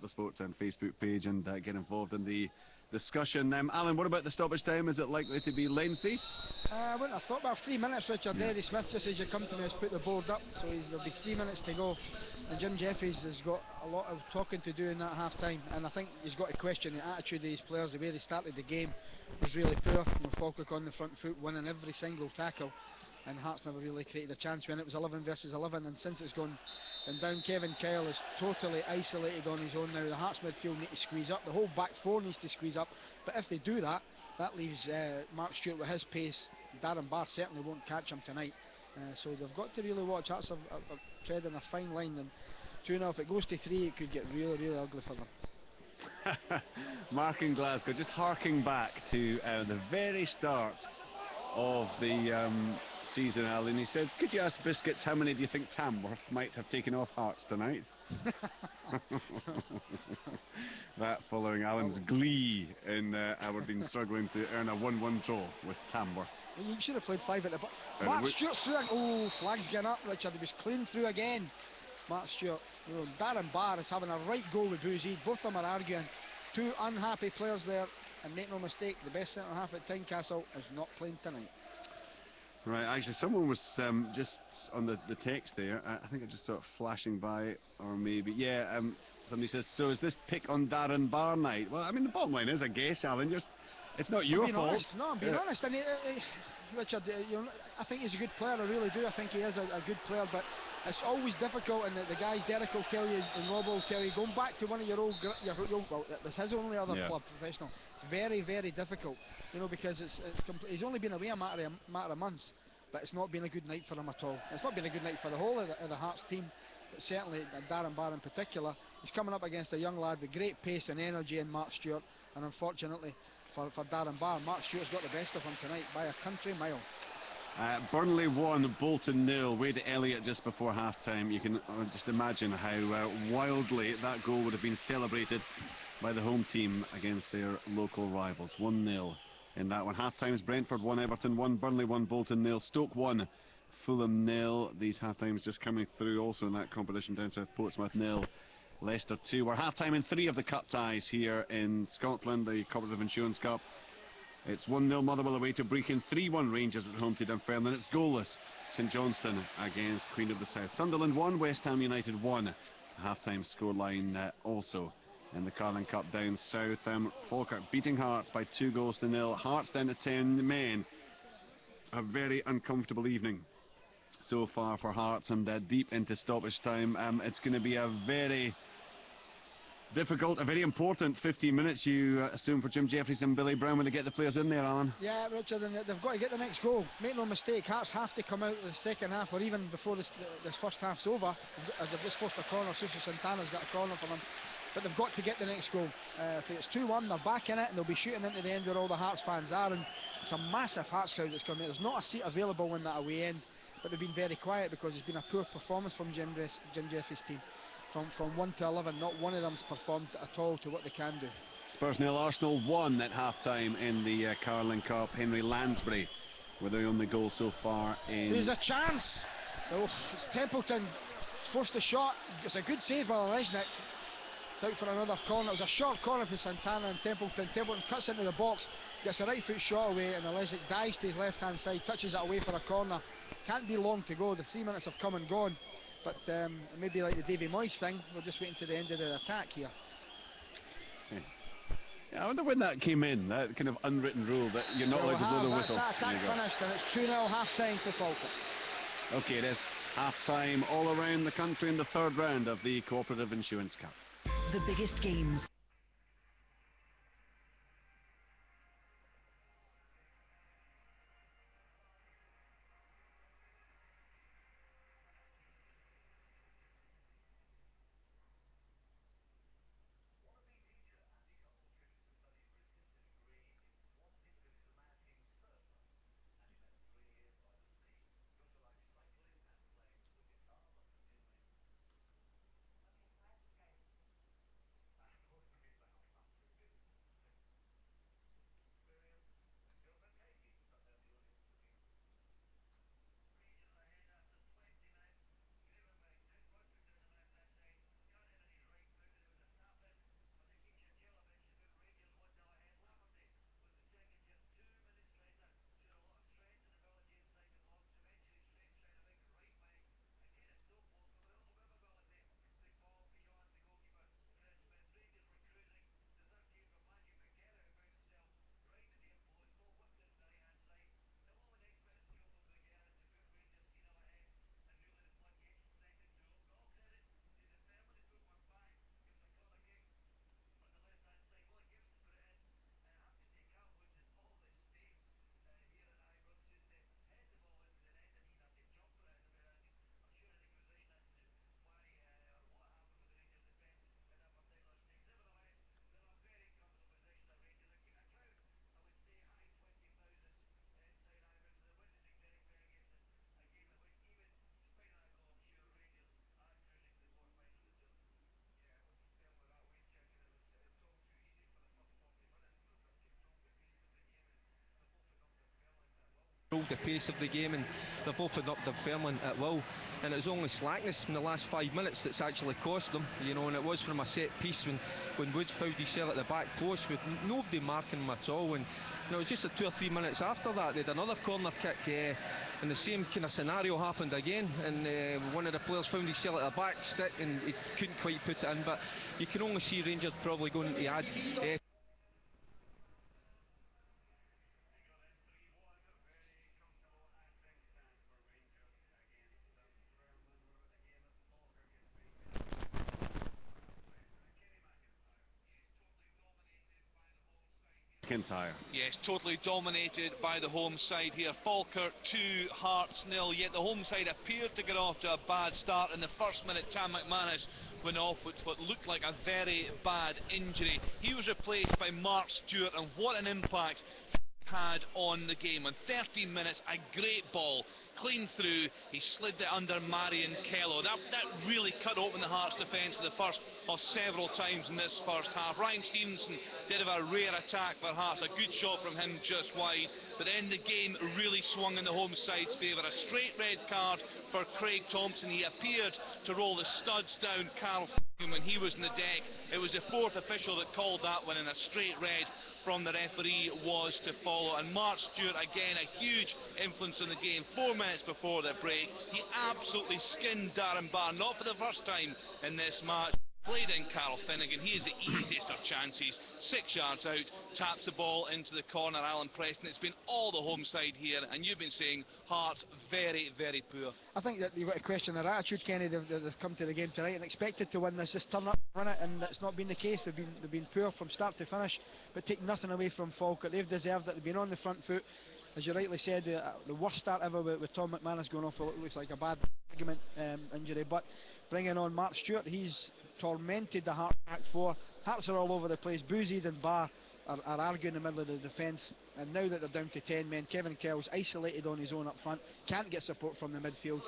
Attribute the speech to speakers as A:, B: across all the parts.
A: Sports and Facebook page and get involved in the discussion. Alan, what about the stoppage time? Is it likely to be lengthy?
B: I wouldn't have thought about 3 minutes, Richard. Eddie Smith just as you come to me has put the board up, so there'll be 3 minutes to go. And Jim Jeffries has got a lot of talking to do in that half time, and I think he's got to question the attitude of these players. The way they started the game was really poor. Falkirk on the front foot, winning every single tackle, and Hearts never really created a chance when it was 11 versus 11. And since it's gone down, Kevin Kyle is totally isolated on his own now. The Hearts midfield need to squeeze up, the whole back four needs to squeeze up, but if they do that, that leaves Mark Stewart with his pace. Darren Barr certainly won't catch him tonight, so they've got to really watch. That's a treading a fine line, and 2-0, if it goes to 3, it could get really, really ugly for them.
A: Mark in Glasgow, just harking back to the very start of the season, Alan, he said, could you ask Biscuits how many do you think Tamworth might have taken off Hearts tonight? That following Alan's glee in Aberdeen struggling to earn a 1-1 draw with Tamworth.
B: Well, you should have played 5 at the back. Mark Stewart through, oh, flag's getting up, Richard. He was clean through again. Mark Stewart. Darren Barr is having a right go with Boozid. Both of them are arguing. 2 unhappy players there, and make no mistake, the best centre half at Tynecastle is not playing tonight.
A: Right, actually someone was just on the text there, I think it just sort of flashing by, or maybe, somebody says, so is this pick on Darren Barr night? Well, I mean, the bottom line is, I guess, Alan, it's not your fault.
B: Honest. No, I'm being honest. And Richard, I think he's a good player, I really do. I think he is a good player, but it's always difficult, and the guys, Derek will tell you, and Rob will tell you, going back to one of your old well, it's his only other club, professional. It's very, very difficult, because he's only been away a matter of months, but it's not been a good night for him at all. It's not been a good night for the whole of the Hearts team, but certainly Darren Barr in particular. He's coming up against a young lad with great pace and energy in Mark Stewart, and unfortunately for Darren Barr, Mark Stewart's got the best of him tonight by a country mile.
A: Burnley 1, Bolton 0. Wade Elliott just before half-time. You can just imagine how wildly that goal would have been celebrated by the home team against their local rivals. 1-0 in that one. Half-times Brentford 1, Everton 1, Burnley 1, Bolton 0, Stoke 1, Fulham 0. These half-times just coming through also in that competition. Down south, Portsmouth 0, Leicester 2. We're half-time in 3 of the cup ties here in Scotland, the Cooperative Insurance Cup. It's 1-0 Motherwell away to Brecon, 3-1 Rangers at home to Dunfermline. It's goalless St Johnstone against Queen of the South. Sunderland 1, West Ham United 1. Half-time scoreline also in the Carling Cup down south. Falkirk beating Hearts by 2-0. Hearts down to 10 men. A very uncomfortable evening so far for Hearts, and deep into stoppage time. It's going to be a very difficult, a very important 15 minutes, you assume, for Jim Jeffries and Billy Brown when they get the players in there, Alan.
B: Yeah, Richard, and they've got to get the next goal. Make no mistake, Hearts have to come out of the second half, or even before this first half's over. They've just forced a corner. Suso Santana's got a corner for them, but they've got to get the next goal. If it's 2-1, they're back in it, and they'll be shooting into the end where all the Hearts fans are, and it's a massive Hearts crowd that's coming. There's not a seat available in that away end, but they've been very quiet because it's been a poor performance from Jim Jeffries' team. From 1 to 11, not one of them's performed at all to what they can do.
A: Spurs 0, Arsenal 1 at half-time in the Carling Cup. Henry Lansbury with the only goal so far in...
B: There's a chance! Oh, it's Templeton. It's forced the shot. It's a good save by Lesnick. It's out for another corner. It was a short corner for Santana and Templeton. Templeton cuts into the box, gets a right foot shot away, and Lesnick dives to his left-hand side, touches it away for a corner. Can't be long to go. The 3 minutes have come and gone. But maybe like the Davy Moyes thing, we're just waiting to the end of the attack here.
A: Yeah, I wonder when that came in, that kind of unwritten rule that you're not allowed to blow the whistle.
B: That's that attack finished, and it's 2-0 half-time for Falkirk.
A: OK, it is half-time all around the country in the third round of the Cooperative Insurance Cup.
C: The biggest games.
D: the pace of the game, and they've opened up Dunfermline at will. And it was only slackness in the last 5 minutes that's actually cost them, you know, and it was from a set piece when Woods fouled his cell at the back post with nobody marking him at all. And it was just 2 or 3 minutes after that they had another corner kick, and the same kind of scenario happened again, and one of the players found his cell at the back stick and he couldn't quite put it in. But you can only see Rangers probably going to add
A: McIntyre.
E: Yes, totally dominated by the home side here. Falkirk 2, Hearts 0, yet the home side appeared to get off to a bad start. In the first minute, Tam McManus went off with what looked like a very bad injury. He was replaced by Mark Stewart, and what an impact he had on the game. In 13 minutes, a great ball, clean through, he slid it under Marion Kello. That really cut open the Hearts defence for the first of several times in this first half. Ryan Stevenson did have a rare attack for Hearts, a good shot from him just wide, but then the game really swung in the home side's favour. A straight red card for Craig Thompson. He appeared to roll the studs down Carl when he was in the deck. It was the fourth official that called that one, and a straight red from the referee was to follow. And Mark Stewart, again, a huge influence in the game. 4 minutes before the break, he absolutely skinned Darren Barr, not for the first time in this match. Played in Carl Finnegan, he is the easiest of chances, 6 yards out, taps the ball into the corner. Alan Preston, it's been all the home side here, and you've been saying Hearts very, very poor.
B: I think that you've got to question their attitude, Kenny. They've come to the game tonight and expected to win this, just turn up and win it, and it's not been the case. They've been poor from start to finish, but take nothing away from Falkirk. They've deserved it. They've been on the front foot. As you rightly said, the worst start ever with Tom McManus going off. It looks like a bad ligament injury, but bringing on Mark Stewart, he's tormented the Hearts back four. Hearts are all over the place. Bouzid and Barr are arguing in the middle of the defence, and now that they're down to 10 men, Kevin Kells isolated on his own up front, can't get support from the midfield.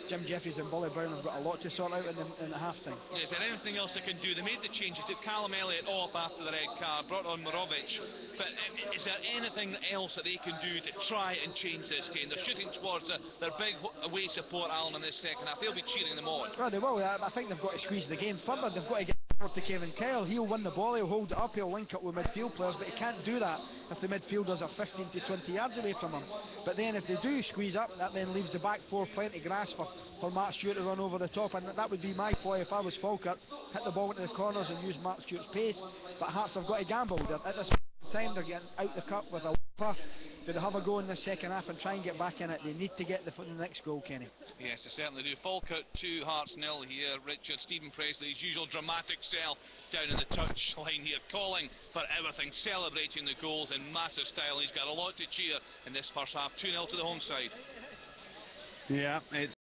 B: Jim Jeffries and Bully Brown have got a lot to sort out in the half time.
E: Is there anything else they can do? They made the changes, took Callum Elliott off after the red card, brought on Morovic, but is there anything else that they can do to try and change this game? They're shooting towards their big away support, Alan, in this second half. They'll be cheering them on.
B: Well, they will. I think they've got to squeeze the game further. They've got to get to Kevin Kyle. He'll win the ball, he'll hold it up, he'll link up with midfield players, but he can't do that if the midfielders are 15 to 20 yards away from him. But then if they do squeeze up, that then leaves the back four plenty grass for Mark Stewart to run over the top, and that would be my ploy if I was Falkirk. Hit the ball into the corners and use Mark Stewart's pace, but Hearts have got to gamble. At this time they're getting out the cup with a whipper. Do they have a go in the second half and try and get back in it? They need to get the next goal, Kenny.
E: Yes, they certainly do. Falkirk 2, Hearts 0 here. Richard, Stephen Presley, his usual dramatic self down in the touch line here, calling for everything, celebrating the goals in massive style. He's got a lot to cheer in this first half. 2-0 to the home side.
A: Yeah, it's